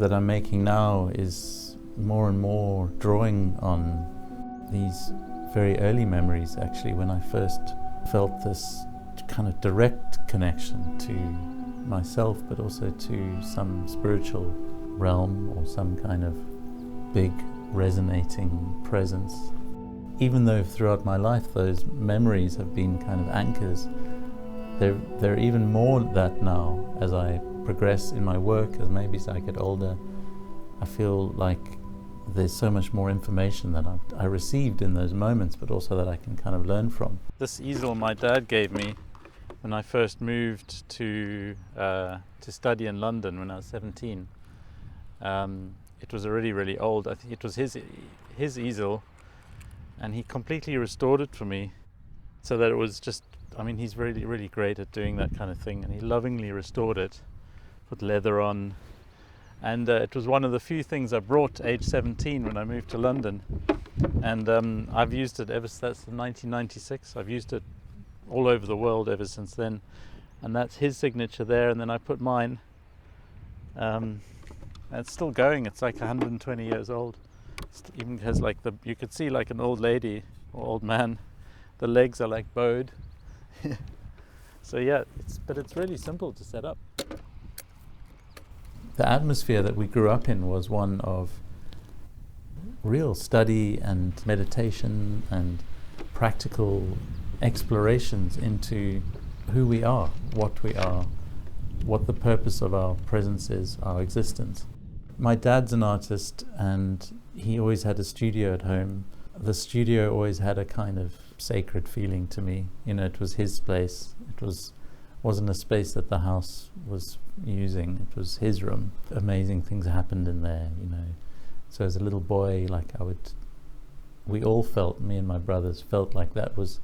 that I'm making now is more and more drawing on these very early memories, actually, when I first felt this kind of direct connection to myself, but also to some spiritual realm or some kind of big resonating presence. Even though throughout my life those memories have been kind of anchors, they're even more that now as I progress in my work, as I get older. I feel like there's so much more information that I received in those moments, but also that I can kind of learn from. This easel my dad gave me when I first moved to study in London when I was 17. It was already really old. I think it was his easel, and he completely restored it for me, so that it was just, I mean, he's really, really great at doing that kind of thing, and he lovingly restored it, put leather on, and it was one of the few things I brought age 17 when I moved to London, and I've used it ever since 1996. I've used it all over the world ever since then, and that's his signature there, and then I put mine. And it's still going. It's like 120 years old. It even has like you could see like an old lady or old man. The legs are like bowed. So yeah, but it's really simple to set up. The atmosphere that we grew up in was one of real study and meditation and practical explorations into who we are, what the purpose of our presence is, our existence. My dad's an artist, and he always had a studio at home. The studio always had a kind of sacred feeling to me. You know, it was his place. It wasn't a space that the house was using. It was his room. Amazing things happened in there, you know. So as a little boy, we all felt, me and my brothers felt like that was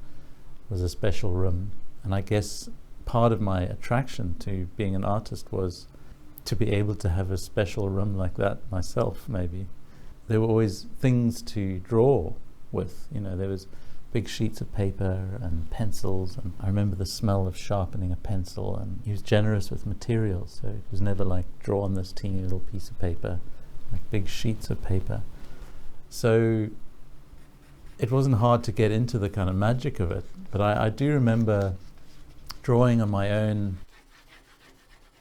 a special room. And I guess part of my attraction to being an artist was to be able to have a special room like that myself, maybe. There were always things to draw with, you know, there was big sheets of paper and pencils, and I remember the smell of sharpening a pencil, and he was generous with materials, so it was never like draw on this teeny little piece of paper, like big sheets of paper. So it wasn't hard to get into the kind of magic of it, but I do remember drawing on my own.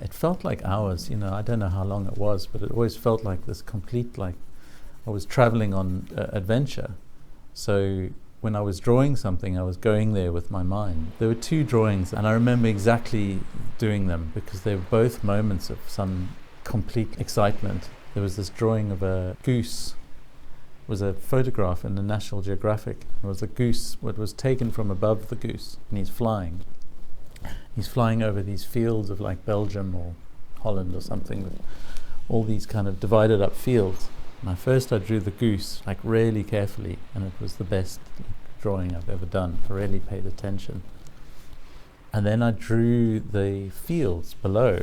It felt like hours, you know, I don't know how long it was, but it always felt like this complete, like I was traveling on adventure. So when I was drawing something, I was going there with my mind. There were two drawings, and I remember exactly doing them because they were both moments of some complete excitement. There was this drawing of a goose. It was a photograph in the National Geographic. It was a goose, what was taken from above the goose, and he's flying. He's flying over these fields of like Belgium or Holland or something, with all these kind of divided up fields. And I drew the goose like really carefully, and it was the best drawing I've ever done. I really paid attention. And then I drew the fields below,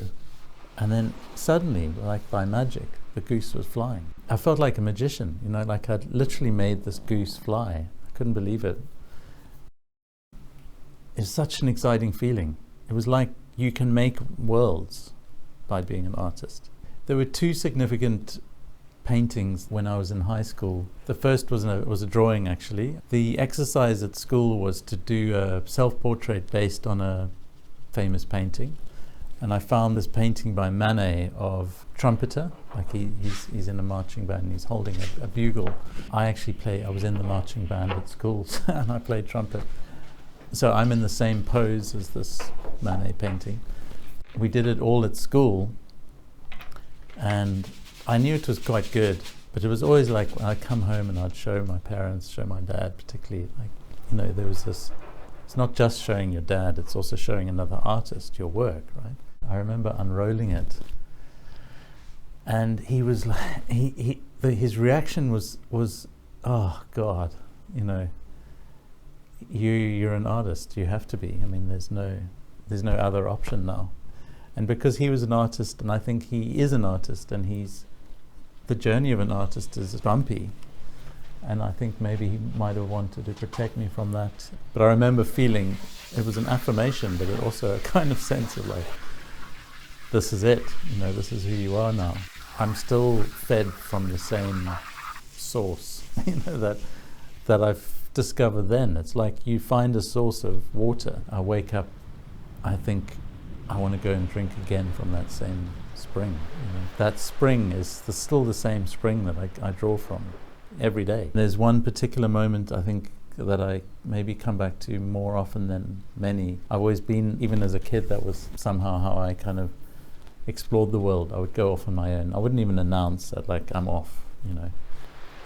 and then suddenly, like by magic, the goose was flying. I felt like a magician, you know, like I'd literally made this goose fly. I couldn't believe it. It's such an exciting feeling. It was like you can make worlds by being an artist. There were two significant paintings when I was in high school. The first was a drawing, actually. The exercise at school was to do a self-portrait based on a famous painting. And I found this painting by Manet of trumpeter, like he's in a marching band and he's holding a bugle. I was in the marching band at school and I played trumpet. So I'm in the same pose as this Manet painting. We did it all at school, and I knew it was quite good, but it was always like when I'd come home and I'd show my parents, show my dad particularly, like, you know, there was this, it's not just showing your dad, it's also showing another artist your work, right? I remember unrolling it, and he was like, his reaction was, oh God, you know, you're an artist, you have to be. I mean, there's no other option now. And because he was an artist, and I think he is an artist, and the journey of an artist is bumpy, and I think maybe he might have wanted to protect me from that. But I remember feeling it was an affirmation, but it also a kind of sense of like, this is it, you know, this is who you are now. I'm still fed from the same source, that I've discovered then. It's like you find a source of water. I wake up, I think I want to go and drink again from that same spring. That spring is still the same spring that I draw from every day. There's one particular moment, I think, that I maybe come back to more often than many. I've always been, even as a kid, that was somehow how I kind of explored the world. I would go off on my own. I wouldn't even announce that, like, I'm off,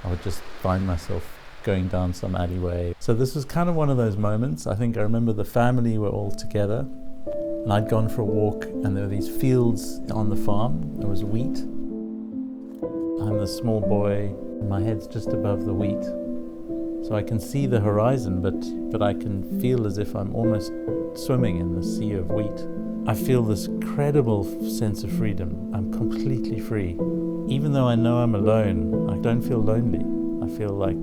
I would just find myself going down some alleyway. So this was kind of one of those moments. I think I remember the family were all together, and I'd gone for a walk, and there were these fields on the farm. There was wheat. I'm the small boy, and my head's just above the wheat. So I can see the horizon, but I can feel as if I'm almost swimming in the sea of wheat. I feel this incredible sense of freedom. I'm completely free. Even though I know I'm alone, I don't feel lonely. I feel like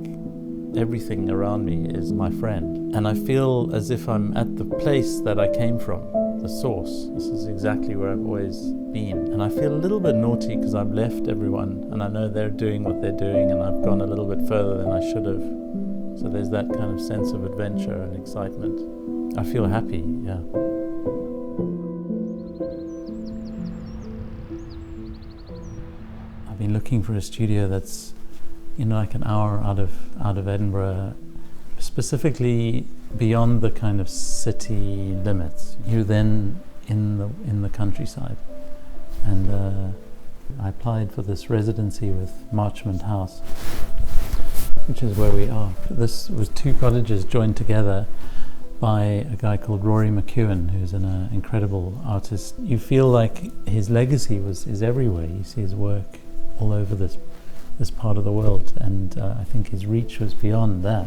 everything around me is my friend. And I feel as if I'm at the place that I came from, the source. This is exactly where I've always been. And I feel a little bit naughty because I've left everyone, and I know they're doing what they're doing, and I've gone a little bit further than I should have. So there's that kind of sense of adventure and excitement. I feel happy, yeah. I've been looking for a studio that's, like an hour out of Edinburgh, specifically beyond the kind of city limits. You're then in the countryside, and I applied for this residency with Marchmont House, which is where we are. This was two cottages joined together by a guy called Rory McEwen, who's an incredible artist. You feel like his legacy is everywhere. You see his work all over this part of the world, and I think his reach was beyond that.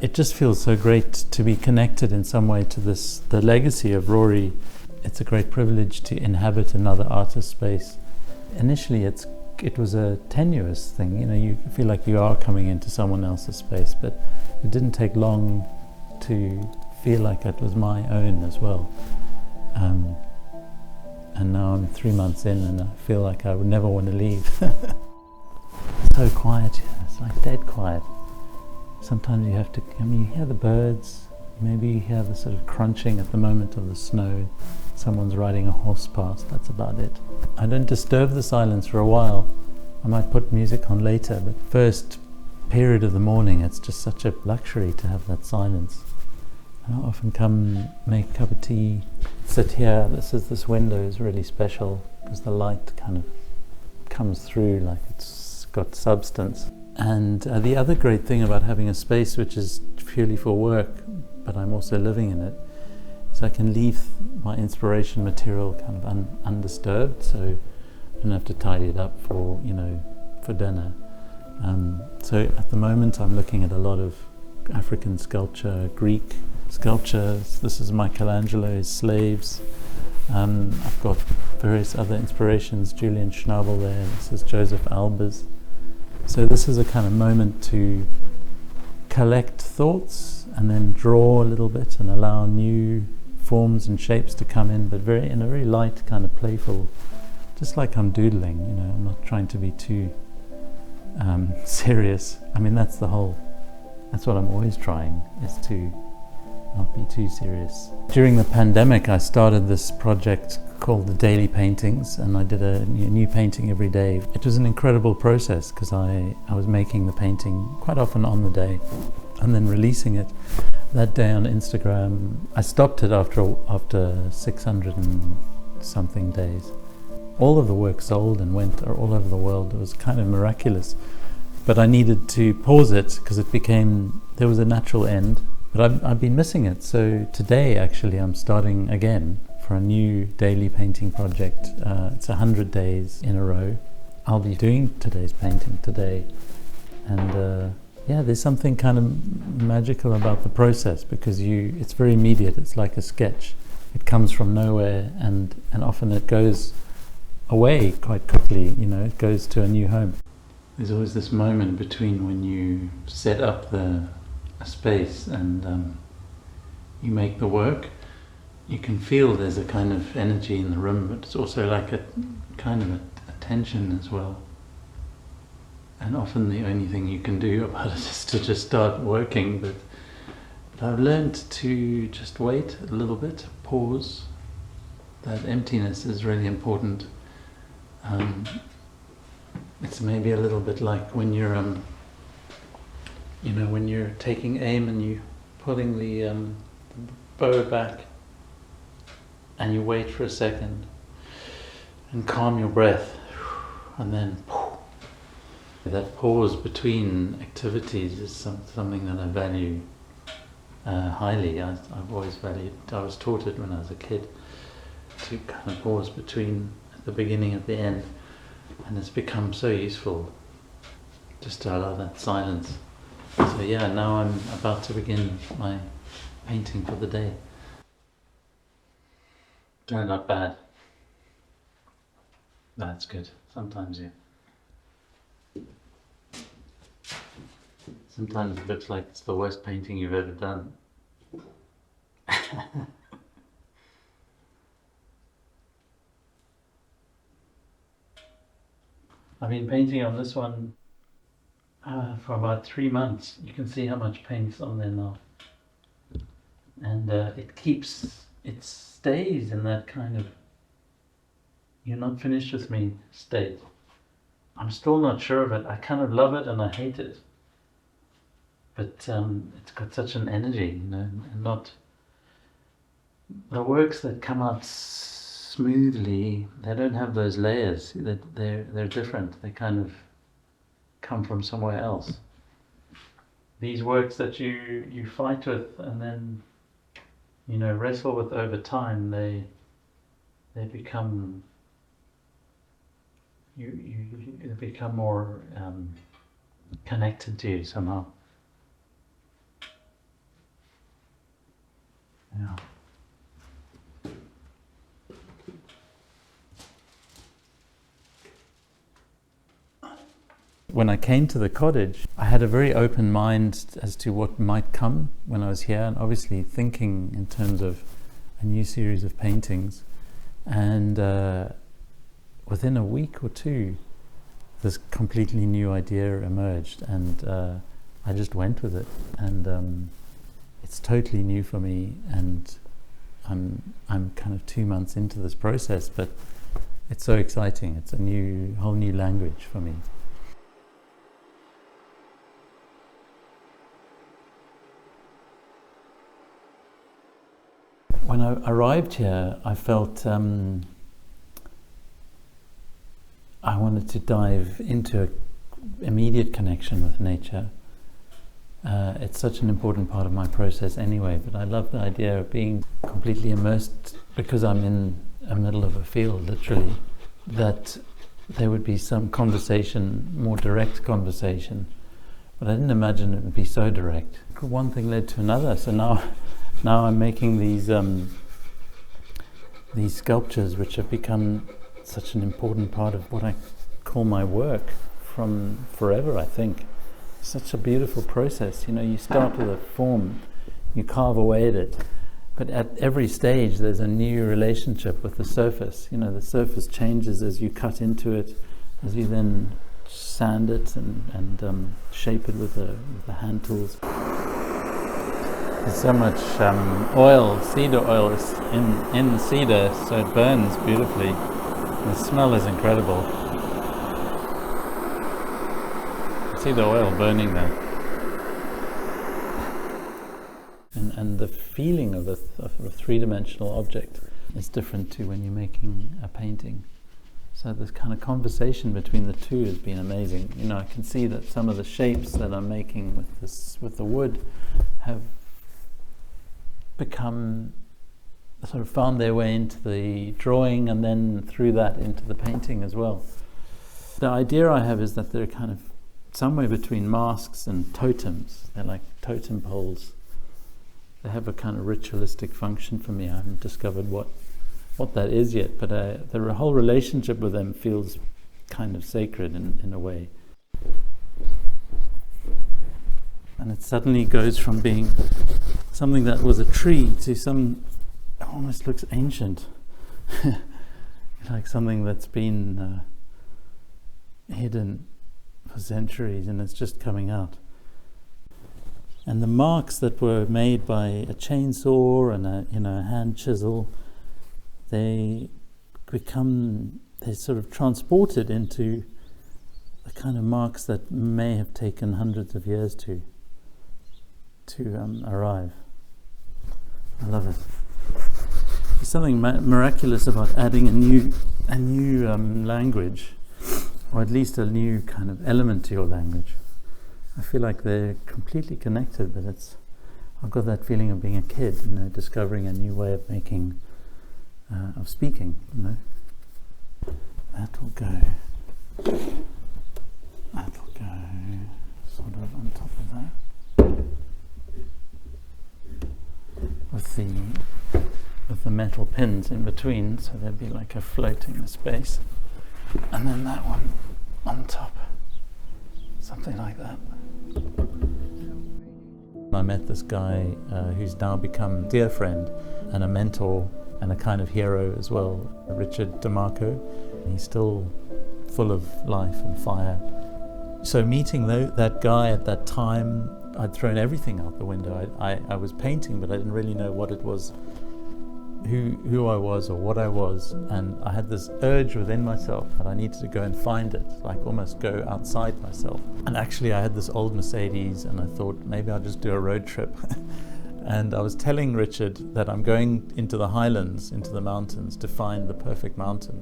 It just feels so great to be connected in some way to the legacy of Rory. It's a great privilege to inhabit another artist space. Initially it was a tenuous thing, you feel like you are coming into someone else's space, but it didn't take long to feel like it was my own as well. And now I'm 3 months in, and I feel like I would never want to leave. So quiet, it's like dead quiet. Sometimes you have to, you hear the birds, maybe you hear the sort of crunching at the moment of the snow. Someone's riding a horse past, that's about it. I don't disturb the silence for a while. I might put music on later, but first period of the morning, it's just such a luxury to have that silence. I often come make a cup of tea, sit here. This window is really special because the light kind of comes through like it's got substance. And the other great thing about having a space which is purely for work, but I'm also living in it, is I can leave my inspiration material kind of undisturbed, so I don't have to tidy it up for dinner. So at the moment I'm looking at a lot of African sculpture, Greek sculptures. This is Michelangelo's Slaves. I've got various other inspirations, Julian Schnabel there, this is Joseph Albers. So this is a kind of moment to collect thoughts and then draw a little bit and allow new forms and shapes to come in, but in a very light, kind of playful, just like I'm doodling, I'm not trying to be too serious. I mean, that's what I'm always trying, is to not be too serious. During the pandemic, I started this project called the Daily Paintings, and I did a new painting every day. It was an incredible process because I was making the painting quite often on the day and then releasing it that day on Instagram. I stopped it after 600 and something days. All of the work sold and went all over the world. It was kind of miraculous. But I needed to pause it because there was a natural end. But I've been missing it. So today, actually, I'm starting again for a new daily painting project. It's 100 days in a row. I'll be doing today's painting today. And there's something kind of magical about the process because it's very immediate. It's like a sketch. It comes from nowhere, and often it goes away quite quickly. It goes to a new home. There's always this moment between when you set up a space and you make the work. You can feel there's a kind of energy in the room, but it's also like a kind of a tension as well. And often the only thing you can do about it is to just start working. But I've learned to just wait a little bit, pause. That emptiness is really important. It's maybe a little bit like when you're, when you're taking aim and you pulling the bow back, and you wait for a second and calm your breath, and then that pause between activities is something that I value highly. I've always valued. I was taught it when I was a kid, to kind of pause between at the beginning and the end, and it's become so useful just to allow that silence. So yeah, now I'm about to begin my painting for the day. No, not bad. That's good. Sometimes sometimes it looks like it's the worst painting you've ever done. I've been painting on this one for about 3 months. You can see how much paint's on there now. And it stays in that kind of "you're not finished with me" state. I'm still not sure of it. I kind of love it and I hate it. But it's got such an energy, and not the works that come out smoothly. They don't have those layers. They're different. They kind of come from somewhere else. These works that you fight with and then wrestle with over time, they become you become more connected to you somehow. Yeah. When I came to the cottage, I had a very open mind as to what might come when I was here, and obviously thinking in terms of a new series of paintings. And within a week or two, this completely new idea emerged, and I just went with it. And it's totally new for me, and I'm kind of 2 months into this process, but it's so exciting. It's a whole new language for me. When I arrived here, I felt I wanted to dive into an immediate connection with nature. It's such an important part of my process anyway, but I love the idea of being completely immersed, because I'm in the middle of a field, literally, that there would be some conversation, more direct conversation. But I didn't imagine it would be so direct. One thing led to another, so now I'm making these sculptures, which have become such an important part of what I call my work from forever, I think. Such a beautiful process. You start with a form, you carve away at it, but at every stage there's a new relationship with the surface. The surface changes as you cut into it, as you then sand it and shape it with the hand tools. There's so much oil, cedar oil is in the cedar, so it burns beautifully. The smell is incredible. See the oil burning there, and the feeling of a three-dimensional object is different to when you're making a painting. So this kind of conversation between the two has been amazing. I can see that some of the shapes that I'm making with the wood have become sort of found their way into the drawing, and then through that into the painting as well. The idea I have is that they're kind of somewhere between masks and totems. They're like totem poles. They have a kind of ritualistic function for me. I haven't discovered what that is yet, but the whole relationship with them feels kind of sacred in a way. And it suddenly goes from being something that was a tree to almost looks ancient. Like something that's been hidden for centuries, and it's just coming out. And the marks that were made by a chainsaw and a hand chisel, they're sort of transported into the kind of marks that may have taken hundreds of years to arrive. I love it. There's something miraculous about adding a new language, or at least a new kind of element to your language. I feel like they're completely connected, but I've got that feeling of being a kid, discovering a new way of of speaking, That will go sort of on top of that. With the metal pins in between, so there'd be like a floating space. And then that one on top. Something like that. I met this guy who's now become a dear friend and a mentor and a kind of hero as well, Richard DeMarco. He's still full of life and fire. So meeting that guy at that time, I'd thrown everything out the window. I was painting, but I didn't really know what it was, who I was or what I was, and I had this urge within myself that I needed to go and find it, like almost go outside myself. And actually I had this old Mercedes, and I thought maybe I'll just do a road trip. And I was telling Richard that I'm going into the highlands, into the mountains, to find the perfect mountain,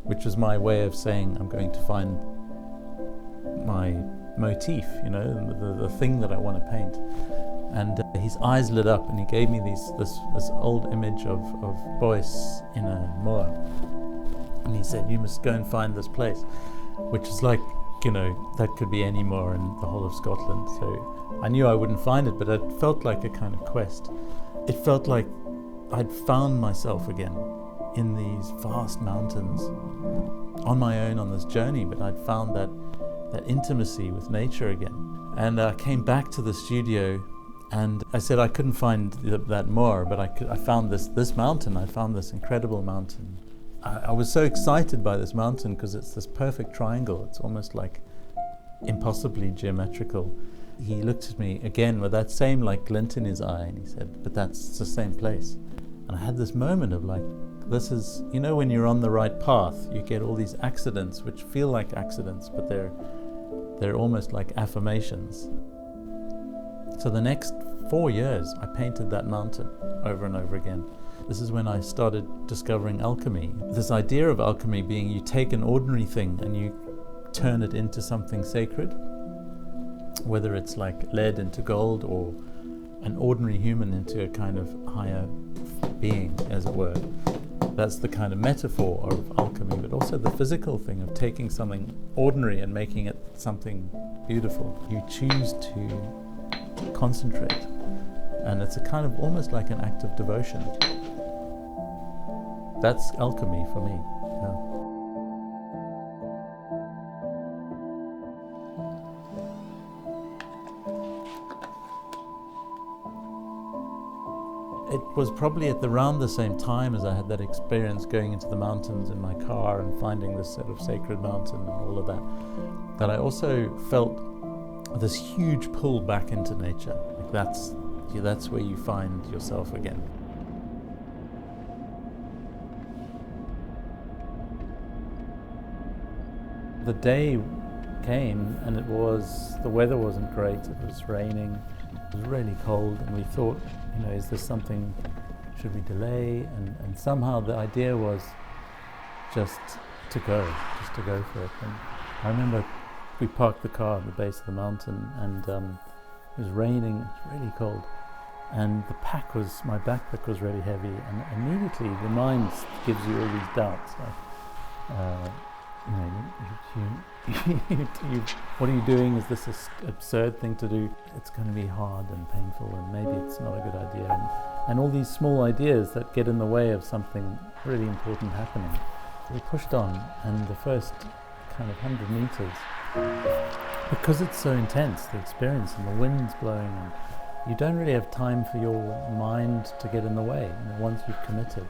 which was my way of saying I'm going to find my motif, the thing that I want to paint. And his eyes lit up, and he gave me this old image of Boyce in a moor. And he said, you must go and find this place, which is like, that could be any moor in the whole of Scotland. So I knew I wouldn't find it, but it felt like a kind of quest. It felt like I'd found myself again in these vast mountains on my own on this journey, but I'd found that intimacy with nature again. And I came back to the studio, and I said I couldn't find that moor, but I found this mountain. I found this incredible mountain. I was so excited by this mountain because it's this perfect triangle. It's almost like impossibly geometrical. He looked at me again with that same glint in his eye, and he said, but that's the same place. And I had this moment of this is, when you're on the right path, you get all these accidents which feel like accidents, but they're almost like affirmations. So the next 4 years, I painted that mountain over and over again. This is when I started discovering alchemy. This idea of alchemy being you take an ordinary thing and you turn it into something sacred, whether it's like lead into gold or an ordinary human into a kind of higher being, as it were. That's the kind of metaphor of alchemy, but also the physical thing of taking something ordinary and making it something beautiful. You choose to concentrate, and it's a kind of almost like an act of devotion. That's alchemy for me. It was probably at around the same time as I had that experience going into the mountains in my car and finding this sort of sacred mountain and all of that I also felt this huge pull back into nature. That's where you find yourself again. The day came, and the weather wasn't great. It was raining. It was really cold, and we thought, is this something, should we delay? And somehow the idea was just to go for it. And I remember we parked the car at the base of the mountain, and it was raining, it was really cold. And my backpack was really heavy, and immediately the mind gives you all these doubts, what are you doing? Is this an absurd thing to do? It's going to be hard and painful, and maybe it's not a good idea. And all these small ideas that get in the way of something really important happening. We pushed on, and the first kind of 100 meters, because it's so intense, the experience, and the wind's blowing, and you don't really have time for your mind to get in the way. Once you've committed,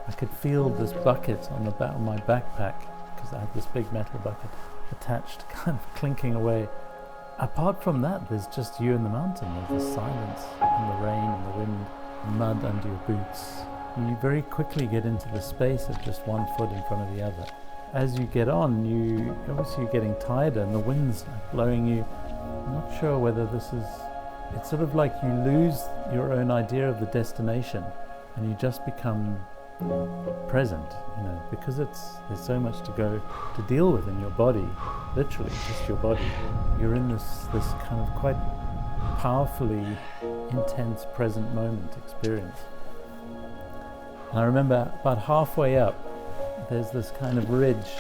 I could feel this bucket on the back of my backpack, because I had this big metal bucket, attached, kind of clinking away. Apart from that, there's just you and the mountain. There's the silence and the rain and the wind, mud under your boots. You very quickly get into the space of just one foot in front of the other. As you get on, you're getting tighter and the wind's blowing you. I'm not sure whether it's sort of like you lose your own idea of the destination and you just become present, because there's so much to deal with in your body, literally just your body. You're in this kind of quite powerfully intense present moment experience. And I remember about halfway up, there's this kind of ridge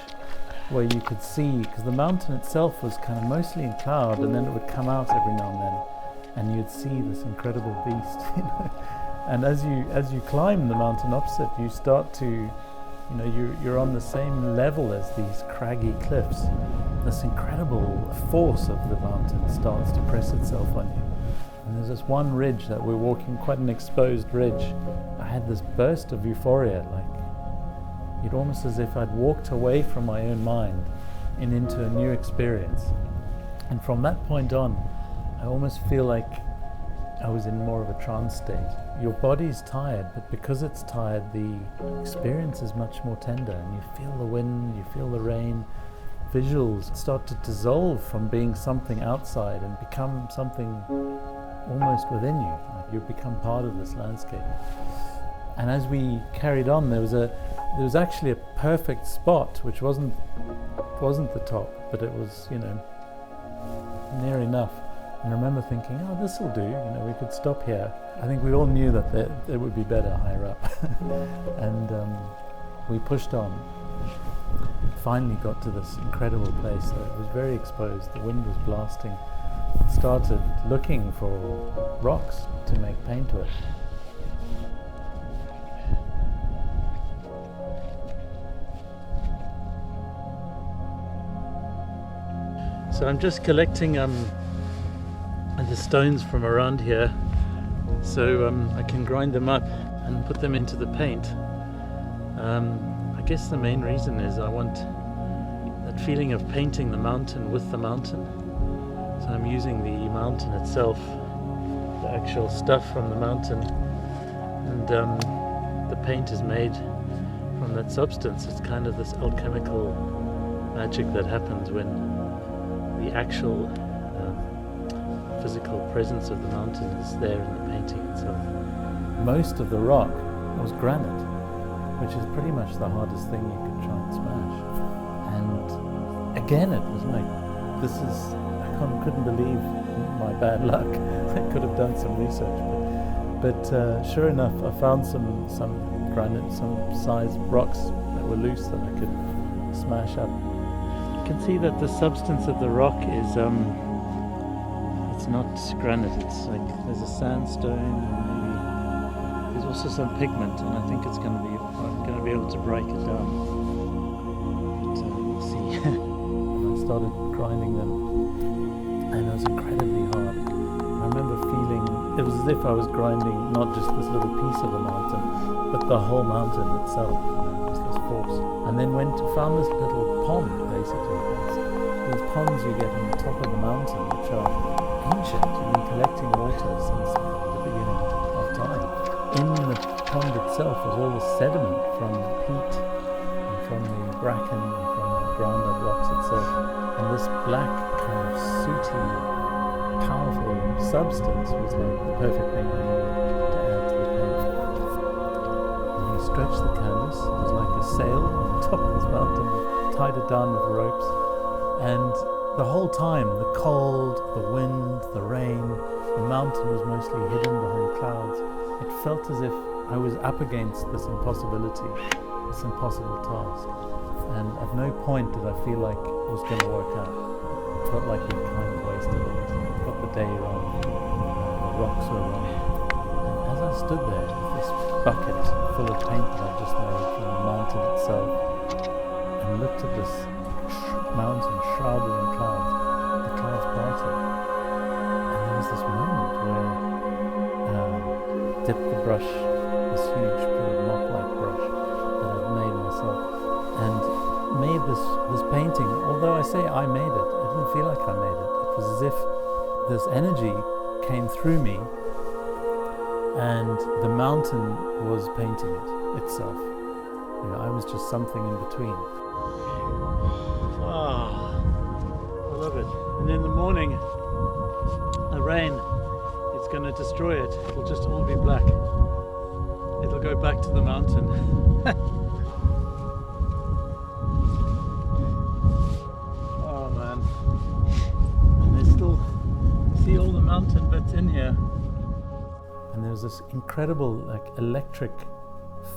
where you could see, because the mountain itself was kind of mostly in cloud, and then it would come out every now and then, and you'd see this incredible beast, And as you climb the mountain opposite, you start to, you're on the same level as these craggy cliffs. This incredible force of the mountain starts to press itself on you. And there's this one ridge that we're walking, quite an exposed ridge. I had this burst of euphoria, it's almost as if I'd walked away from my own mind and into a new experience. And from that point on, I almost feel like I was in more of a trance state. Your body's tired, but because it's tired, the experience is much more tender, and you feel the wind, you feel the rain. Visuals start to dissolve from being something outside and become something almost within you. Like you become part of this landscape. And as we carried on, there was actually a perfect spot, which wasn't the top, but it was, near enough. And I remember thinking, this will do, we could stop here. I think we all knew that it would be better higher up. And we pushed on. Finally got to this incredible place. It was very exposed, the wind was blasting. Started looking for rocks to make paint with. So I'm just collecting the stones from around here, so I can grind them up and put them into the paint. I guess the main reason is I want that feeling of painting the mountain with the mountain. So I'm using the mountain itself, the actual stuff from the mountain, and the paint is made from that substance. It's kind of this alchemical magic that happens when the actual physical presence of the mountain is there in the painting itself. Most of the rock was granite, which is pretty much the hardest thing you could try and smash. And again, it was like, I couldn't believe my bad luck. I could have done some research, but sure enough, I found some granite, some size rocks that were loose that I could smash up. You can see that the substance of the rock is it's not granite, it's like there's a sandstone, and maybe there's also some pigment, and I think I'm going to be able to break it down. But we'll see. And I started grinding them, and it was incredibly hard. I remember feeling it was as if I was grinding not just this little piece of a mountain, but the whole mountain itself. It was this force. And then found this little pond, basically. These ponds you get on the top of the mountain, which are ancient. You've been collecting water since the beginning of time. In the pond itself was all the sediment from peat and from the bracken and from the ground up rocks itself. And this black kind of sooty, powerful substance was like the perfect thing to add to the paint. And he stretched the canvas. It was like a sail on the top of this mountain, tied it down with ropes. And the whole time, the cold, the wind, the rain, the mountain was mostly hidden behind clouds. It felt as if I was up against this impossibility, this impossible task. And at no point did I feel like it was going to work out. It felt like we kind of wasted it. Got the day wrong, the rocks were wrong. And as I stood there with this bucket full of paint that I just made from the mountain itself, and looked at this mountain shrouded in clouds, the clouds parted, and there was this moment where I dipped the brush, this huge sort of mop-like brush that I'd made myself, and made this painting. All although I say I made it, it didn't feel like I made it. It was as if this energy came through me and the mountain was painting it itself. You know, I was just something in between. I love it. And in the morning, the rain is going to destroy it. It'll just all be black. It'll go back to the mountain. Oh man. And there's still, see all the mountain bits in here. And there was this incredible like electric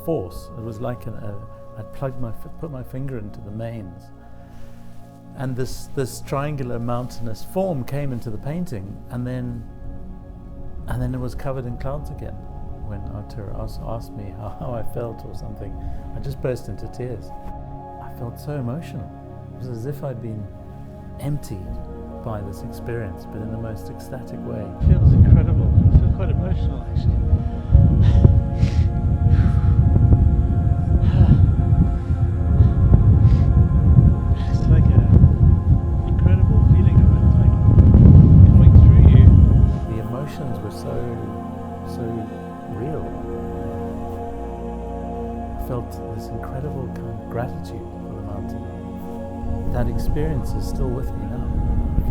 force. It was like I'd put my finger into the mains, and this triangular mountainous form came into the painting, and then it was covered in clouds again. When Arturo asked me how I felt or something, I just burst into tears. I felt so emotional. It was as if I'd been emptied by this experience, but in the most ecstatic way. It feels incredible. I feel quite emotional actually. It's like an incredible feeling of it, like coming through you. The emotions were so real. I felt this incredible kind of gratitude for the mountain. That experience is still with me now. It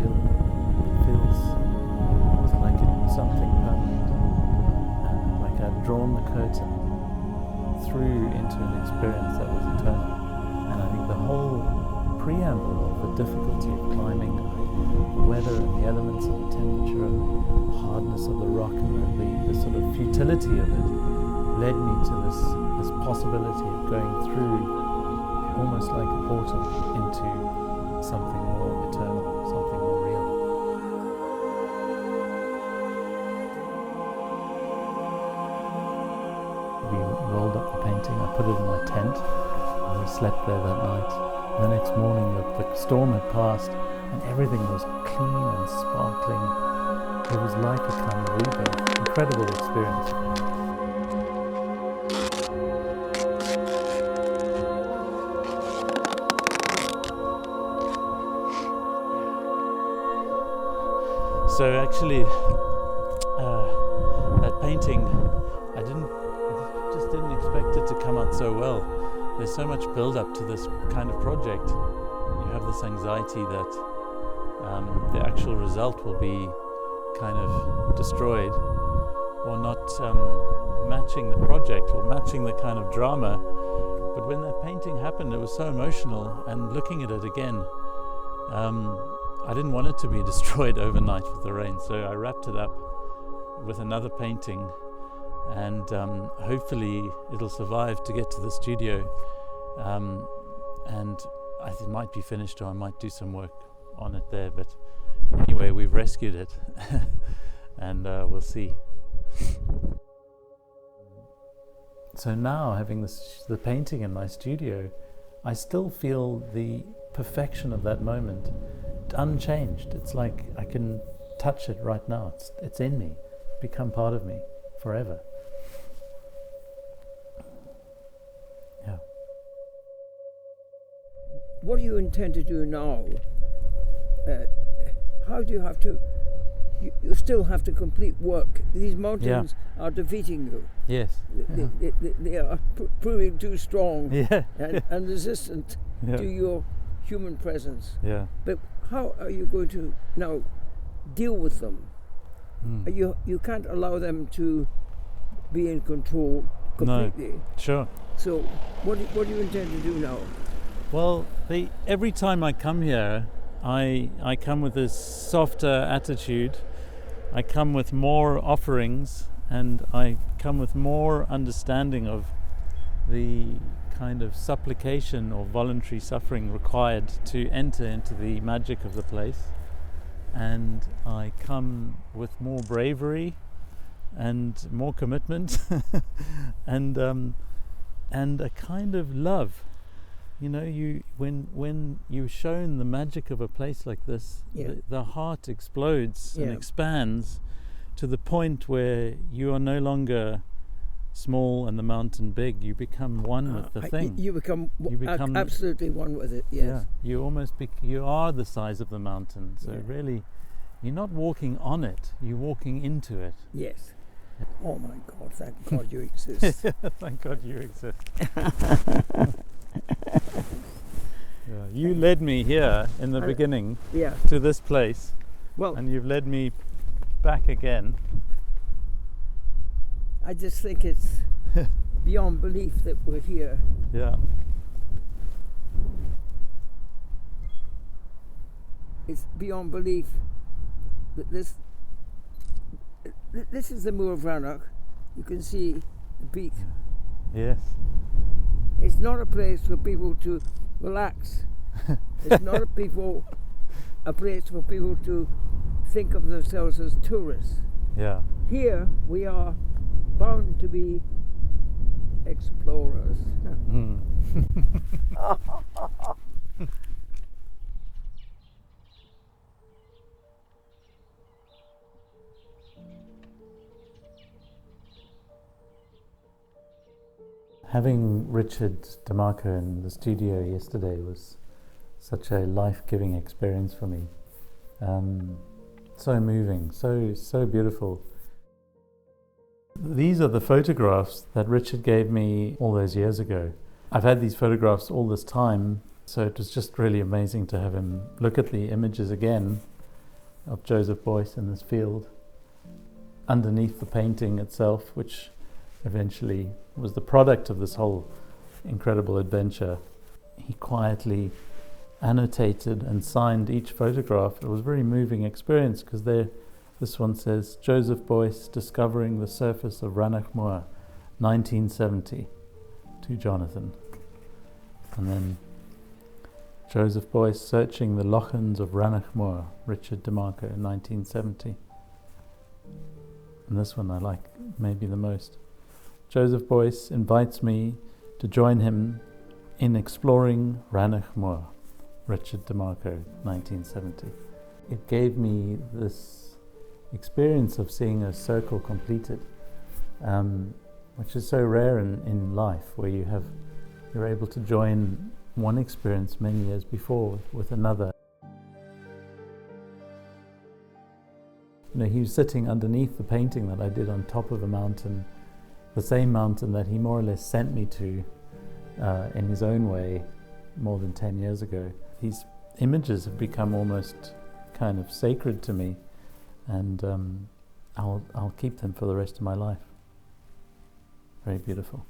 feels like it's something permanent, and like I'd drawn the curtain through into an experience that was eternal. And I think the whole preamble of the difficulty of climbing, the weather and the elements of the temperature, the hardness of the rock, and the sort of futility of it led me to this possibility of going through almost like a portal into something more eternal, something more real. We rolled up the painting, I put it in my tent, and we slept there that night. The next morning the storm had passed and everything was clean and sparkling. It was like a kind of rebirth. Incredible experience. So actually, that painting, I just didn't expect it to come out so well. There's so much build-up to this kind of project. You have this anxiety that the actual result will be kind of destroyed or not matching the project or matching the kind of drama. But when that painting happened, it was so emotional, and looking at it again, I didn't want it to be destroyed overnight with the rain, so I wrapped it up with another painting, and hopefully it'll survive to get to the studio, and it might be finished, or I might do some work on it there, but anyway, we've rescued it and we'll see. So now, having the painting in my studio, I still feel the perfection of that moment unchanged. It's like I can touch it right now. It's in me, become part of me forever. Yeah. What do you intend to do now? How do you have to? You still have to complete work. These mountains are defeating you. Yes. They are proving too strong and resistant to your human presence. Yeah. But how are you going to now deal with them? You can't allow them to be in control completely. No. Sure. So what do you intend to do now? Well, every time I come here, I come with this softer attitude. I come with more offerings, and I come with more understanding of the kind of supplication or voluntary suffering required to enter into the magic of the place. And I come with more bravery and more commitment and a kind of love. You know, when you're shown the magic of a place like this, the heart explodes and expands to the point where you are no longer small and the mountain big, you become one with the thing. You become become absolutely one with it. Yes. Yeah, you almost you are the size of the mountain. So Yeah. really, you're not walking on it, you're walking into it. Yes. Oh my God! Thank God you exist. Thank God you exist. Yeah, you led me here in the beginning Yeah. to this place, Well, and you've led me back again. I just think it's beyond belief that we're here. Yeah. It's beyond belief that this is the Moor of Rannoch. You can see the peak. Yes. It's not a place for people to relax. It's not a place for people to think of themselves as tourists. Yeah. Here we are bound to be explorers. Mm. Having Richard DeMarco in the studio yesterday was such a life-giving experience for me. So moving, so beautiful. These are the photographs that Richard gave me all those years ago. I've had these photographs all this time, so it was just really amazing to have him look at the images again of Joseph Beuys in this field, underneath the painting itself, which eventually was the product of this whole incredible adventure. He quietly annotated and signed each photograph. It was a very moving experience because this one says, Joseph Beuys discovering the surface of Rannoch Moor, 1970, to Jonathan. And then Joseph Beuys searching the lochans of Rannoch Moor, Richard DeMarco, 1970. And this one I like maybe the most. Joseph Beuys invites me to join him in exploring Rannoch Moor, Richard DeMarco, 1970. It gave me this experience of seeing a circle completed, which is so rare in life, where you're able to join one experience many years before with another. You know, he was sitting underneath the painting that I did on top of a mountain, the same mountain that he more or less sent me to in his own way more than 10 years ago. These images have become almost kind of sacred to me, and I'll keep them for the rest of my life. Very beautiful.